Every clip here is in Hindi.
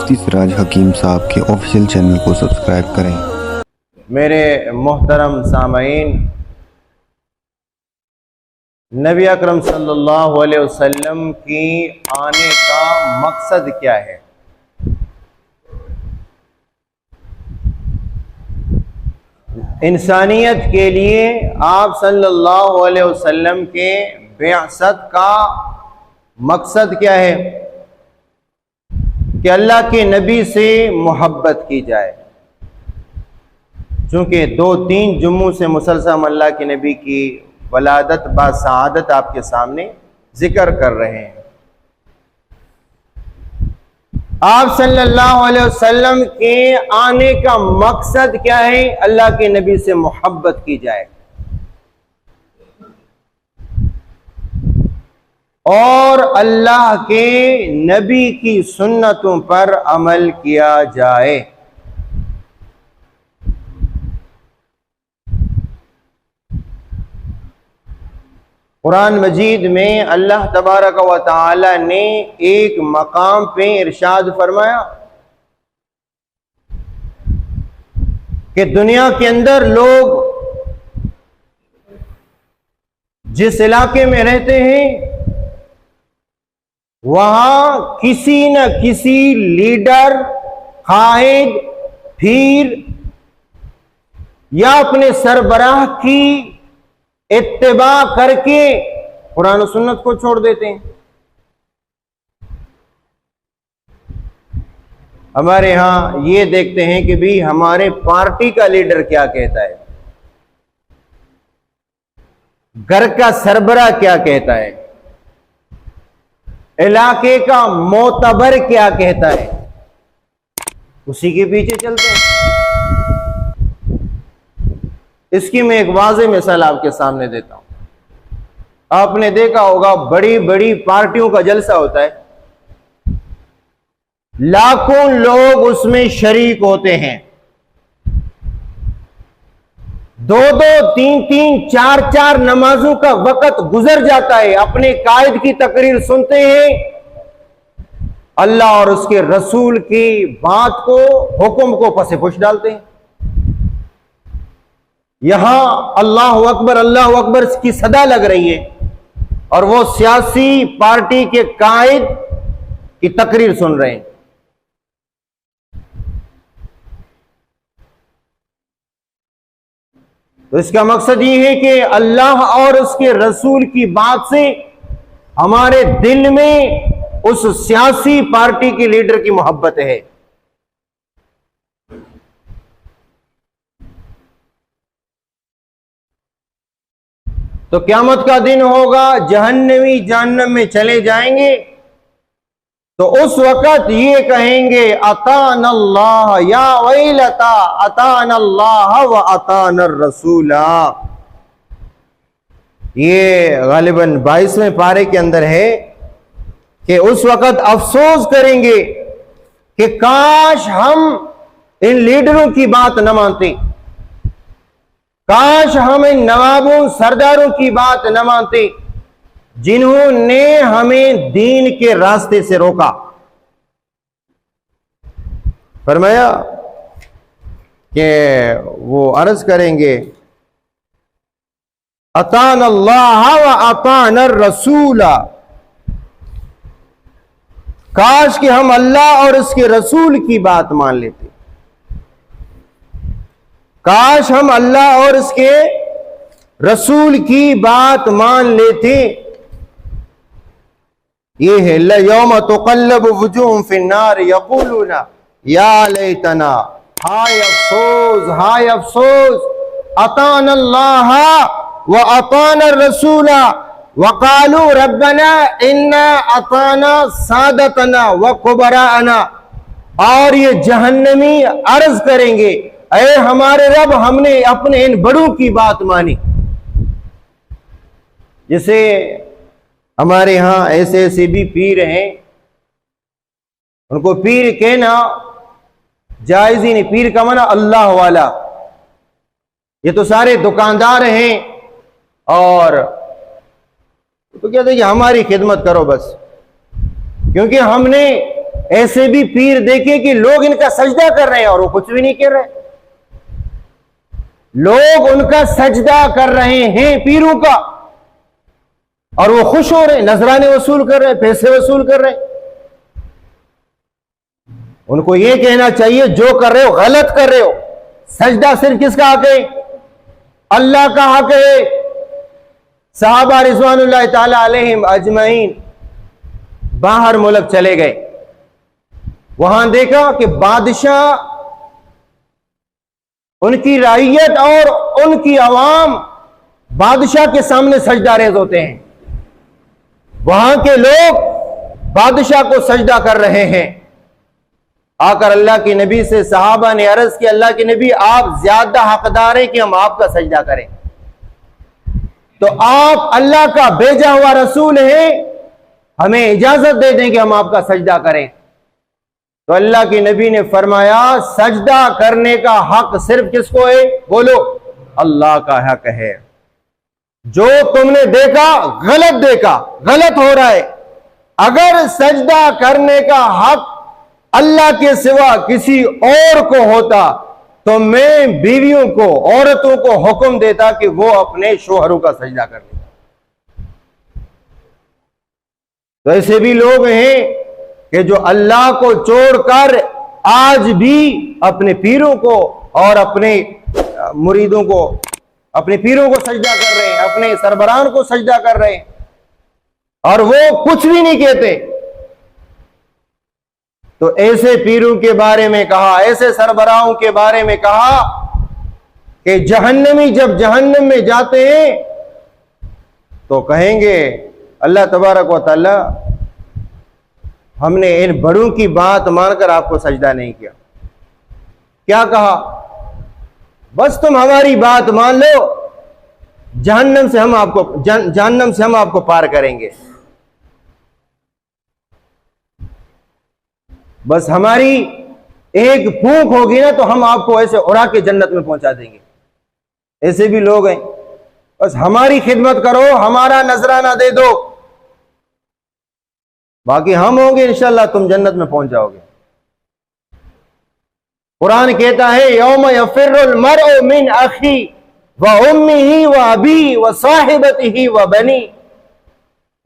चिश्ती सिराज हकीम साहब के ऑफिशियल चैनल को सब्सक्राइब करें। मेरे मोहतरम सामईन, नबी अकरम सल्लल्लाहु अलैहि वसल्लम की आने का मकसद क्या है? इंसानियत के लिए आप सल्लल्लाहु अलैहि वसल्लम के बिअसत का मकसद क्या है? कि अल्लाह के नबी से मोहब्बत की जाए। चूंकि 2-3 जुम्मों से मुसलसल अल्लाह के नबी की वलादत बा सआदत आपके सामने जिक्र कर रहे हैं। आप सल्लल्लाहु अलैहि वसल्लम के आने का मकसद क्या है? अल्लाह के नबी से मोहब्बत की जाए और अल्लाह के नबी की सुन्नतों पर अमल किया जाए। कुरान मजीद में अल्लाह तबारक व तआला ने एक मकाम पे इरशाद फरमाया कि दुनिया के अंदर लोग जिस इलाके में रहते हैं वहां किसी न किसी लीडर, कायद, पीर या अपने सरबराह की इत्तिबा करके कुरान और सुन्नत को छोड़ देते हैं। हमारे यहां ये देखते हैं कि भी हमारे पार्टी का लीडर क्या कहता है, घर का सरबराह क्या कहता है, इलाके का मोतबर क्या कहता है, उसी के पीछे चलते हैं। इसकी मैं एक वाज़ेह मिसाल आपके सामने देता हूं। आपने देखा होगा बड़ी बड़ी पार्टियों का जलसा होता है, लाखों लोग उसमें शरीक होते हैं, 2-2, 3-3, 4-4 नमाजों का वक्त गुजर जाता है, अपने कायद की तकरीर सुनते हैं, अल्लाह और उसके रसूल की बात को, हुक्म को पसे-पुश डालते हैं। यहां अल्लाह अकबर की सदा लग रही है और वो सियासी पार्टी के कायद की तकरीर सुन रहे हैं। तो इसका मकसद ये है कि अल्लाह और उसके रसूल की बात से हमारे दिल में उस सियासी पार्टी के लीडर की मोहब्बत है। तो क़यामत का दिन होगा, जहन्नमी जहन्नम में चले जाएंगे, तो उस वक़्त ये कहेंगे अतानल्लाह या वैलता अतानल्लाह व अतानर रसूला। ये गालिबन 22वें पारे के अंदर है कि उस वक़्त अफसोस करेंगे कि काश हम इन लीडरों की बात न मानते, काश हम इन नवाबों सरदारों की बात न मानते जिन्होंने हमें दीन के रास्ते से रोका। फरमाया कि वो अर्ज करेंगे अतान अल्लाह व अतान रसूला, काश कि हम अल्लाह और उसके रसूल की बात मान लेते, काश हम अल्लाह और उसके रसूल की बात मान लेते। ये है यौम तुक़ल्लबु वुजूहुहुम फिन्नार यक़ूलूना या लैतना, हाय अफसोस, हाय अफसोस, अताना अल्लाह व अताना रसूला व क़ालू रब्बना इन्ना अताना सादतना व कुबराना। और ये जहन्नमी अर्ज करेंगे, अरे हमारे रब, हमने अपने इन बड़ों की बात मानी। जैसे हमारे यहां ऐसे ऐसे भी पीर हैं, उनको पीर कहना जायज ही नहीं। पीर का माना अल्लाह वाला। ये तो सारे दुकानदार हैं और तो कहते हैं कि हमारी खिदमत करो बस, क्योंकि हमने ऐसे भी पीर देखे कि लोग इनका सजदा कर रहे हैं और वो कुछ भी नहीं कर रहे। लोग उनका सजदा कर रहे हैं पीरों का और वो खुश हो रहे हैं, नजराने वसूल कर रहे हैं, पैसे वसूल कर रहे हैं। उनको ये कहना चाहिए जो कर रहे हो गलत कर रहे हो। सजदा सिर्फ किसका हक है? अल्लाह का हक है। सहाबा रिज़वानुल्लाह ताला अलैहिम अजमईन बाहर मुल्क चले गए, वहां देखा कि बादशाह, उनकी रईयत और उनकी अवाम बादशाह के सामने सजदा रेज़ होते हैं। वहां के लोग बादशाह को सजदा कर रहे हैं। आकर अल्लाह के नबी से सहाबा ने अर्ज की, अल्लाह के नबी आप ज्यादा हकदार हैं कि हम आपका सजदा करें, तो आप अल्लाह का भेजा हुआ रसूल हैं, हमें इजाजत दे दें कि हम आपका सजदा करें। तो अल्लाह के नबी ने फरमाया सजदा करने का हक सिर्फ किसको है? बोलो, अल्लाह का हक है। जो तुमने देखा गलत हो रहा है। अगर सजदा करने का हक अल्लाह के सिवा किसी और को होता तो मैं बीवियों को, औरतों को हुक्म देता कि वो अपने शोहरों का सजदा कर ले। तो ऐसे भी लोग हैं कि जो अल्लाह को छोड़कर आज भी अपने पीरों को और अपने मुरीदों को, अपने पीरों को सजदा कर रहे हैं, अपने सरबराहान को सजदा कर रहे हैं और वो कुछ भी नहीं कहते। तो ऐसे पीरों के बारे में कहा, ऐसे सरबराहों के बारे में कहा कि जहन्नमी जब जहन्नम में जाते हैं तो कहेंगे अल्लाह तबारक व तआला हमने इन बड़ों की बात मानकर आपको सजदा नहीं किया। क्या कहा? बस तुम हमारी बात मान लो, जहन्नम से हम आपको पार करेंगे। बस हमारी एक फूंक होगी ना तो हम आपको ऐसे उड़ा के जन्नत में पहुंचा देंगे। ऐसे भी लोग हैं, बस हमारी खिदमत करो, हमारा नजराना दे दो, बाकी हम होंगे इंशाल्लाह तुम जन्नत में पहुंच जाओगे। कुरान कहता है यौम यफिर्रुल मरउ मिन अखी व उम्मिही व अबी व साहिबतिही व बनी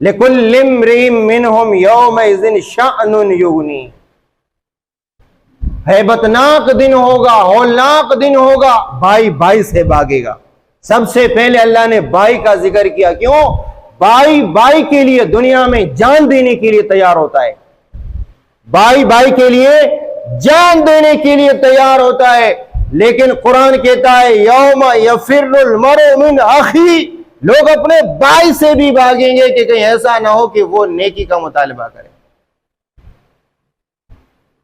लिकुल्लि इम्रिइन मिनहुम यौमइज़िन शअनुन युगनी। हैबतनाक दिन होगा, हौलनाक दिन होगा, भाई भाई से भागेगा। सबसे पहले अल्लाह ने भाई का जिक्र किया। क्यों? भाई भाई के लिए दुनिया में जान देने के लिए तैयार होता है। भाई भाई के लिए जान देने के लिए तैयार होता है। लेकिन कुरान कहता है यौम यफिर्रुल मरउ मिन अखी, लोग अपने भाई से भी भागेंगे कि कहीं ऐसा ना हो कि वो नेकी का मुतालबा करे।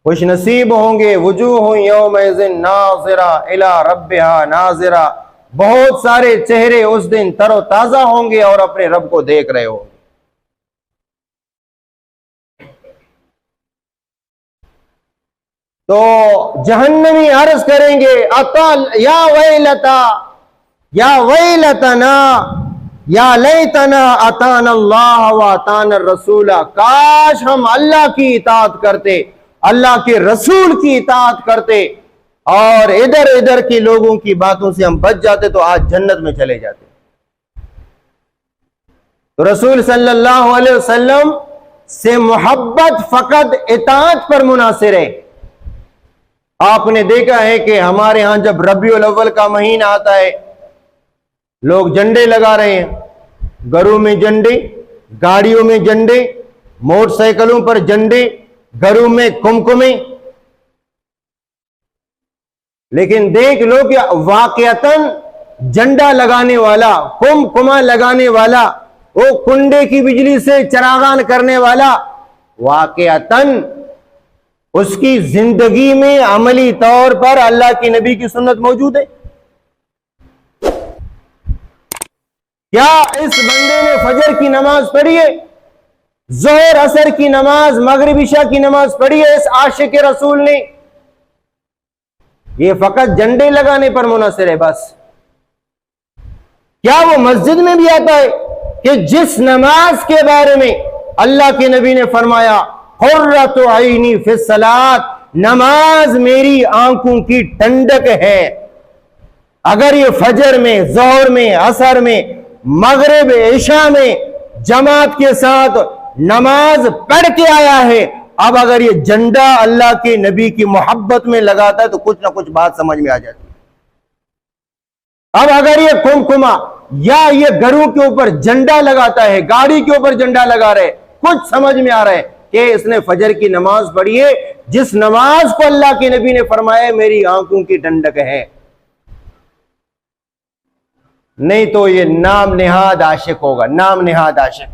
खुश नसीब होंगे वजूह यौमइज़िन नाज़िरा इला रब्बिहा नाज़िरा, बहुत सारे चेहरे उस दिन तरोताजा होंगे और अपने रब को देख रहे होंगे। तो जहन्नमी अर्ज करेंगे अतल या वैलता या वैलतना या लैतना अतान अल्लाह व अतान रसूला, काश हम अल्लाह की इताअत करते, अल्लाह के रसूल की इताअत करते और इधर इधर के लोगों की बातों से हम बच जाते तो आज जन्नत में चले जाते। तो रसूल सल्लल्लाहु अलैहि वसल्लम से मोहब्बत फकत इताअत पर मुनासिर है। आपने देखा है कि हमारे यहां जब रबीउल अव्वल का महीना आता है लोग झंडे लगा रहे हैं, घरों में झंडे, गाड़ियों में झंडे, मोटरसाइकिलों पर झंडे, घरों में कुमकुमे। लेकिन देख लो कि वाकयातन झंडा लगाने वाला, कुमकुमा लगाने वाला, वो कुंडे की बिजली से चरागान करने वाला, वाकयातन उसकी जिंदगी में अमली तौर पर अल्लाह की नबी की सुन्नत मौजूद है। क्या इस बंदे ने फजर की नमाज पढ़ी है, जोहर असर की नमाज, मगरिब इशा की नमाज पढ़ी है इस आशिक रसूल ने? ये फकत झंडे लगाने पर मुनसर है बस। क्या वो मस्जिद में भी आता है कि जिस नमाज के बारे में अल्लाह के नबी ने फरमाया कुर्रतु ऐनी फिस्सलात, नमाज मेरी आंखों की ठंडक है। अगर ये फजर में, जोहर में, असर में, मगरिब, इशा में जमात के साथ नमाज पढ़ के आया है, अब अगर ये झंडा अल्लाह के नबी की मोहब्बत में लगाता है तो कुछ ना कुछ बात समझ में आ जाती है। अब अगर ये कुमकुमा या ये घरों के ऊपर झंडा लगाता है, गाड़ी के ऊपर झंडा लगा रहे, कुछ समझ में आ रहा है कि इसने फजर की नमाज पढ़ी है, जिस नमाज को अल्लाह के नबी ने फरमाया मेरी आंखों की ठंडक है। नहीं तो ये नाम निहाद आशिक होगा, नाम निहाद आशिक।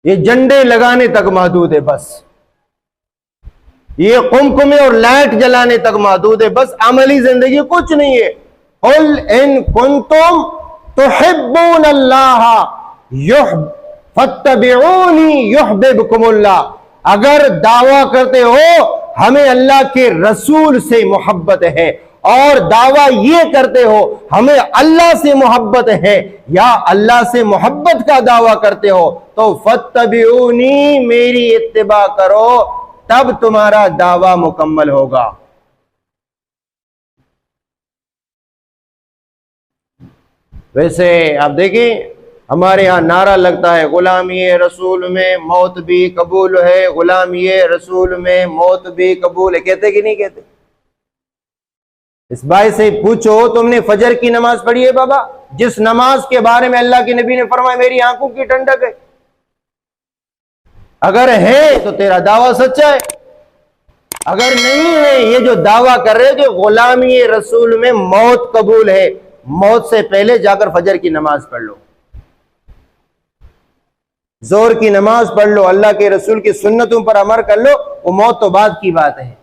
ये झंडे लगाने तक महदूद है, बस ये कुमकुमे और लाइट जलाने तक महदूद है, बस अमली जिंदगी कुछ नहीं है। कुल इन कुंतुम तुहिब्बून अल्लाह फत्तबिऊनी युहब्बिबकुमुल्लाह, अगर दावा करते हो हमें अल्लाह के रसूल से मोहब्बत है और दावा ये करते हो हमें अल्लाह से मोहब्बत है, या अल्लाह से मोहब्बत का दावा करते हो, तो फत्तबिऊनी, मेरी इत्तिबा करो, तब तुम्हारा दावा मुकम्मल होगा। वैसे आप देखिए हमारे यहां नारा लगता है गुलामी रसूल में मौत भी कबूल है, गुलामी रसूल में मौत भी कबूल है, कहते कि नहीं कहते? इस भाई से पूछो तुमने फजर की नमाज पढ़ी है बाबा, जिस नमाज के बारे में अल्लाह के नबी ने फरमाया मेरी आंखों की ठंडक है? अगर है तो तेरा दावा सच्चा है, अगर नहीं है, ये जो दावा कर रहे हो कि गुलामी रसूल में मौत कबूल है, मौत से पहले जाकर फजर की नमाज पढ़ लो, जोहर की नमाज पढ़ लो, अल्लाह के रसूल की सुन्नतों पर अमल कर लो, वो मौत तो बाद की बात है।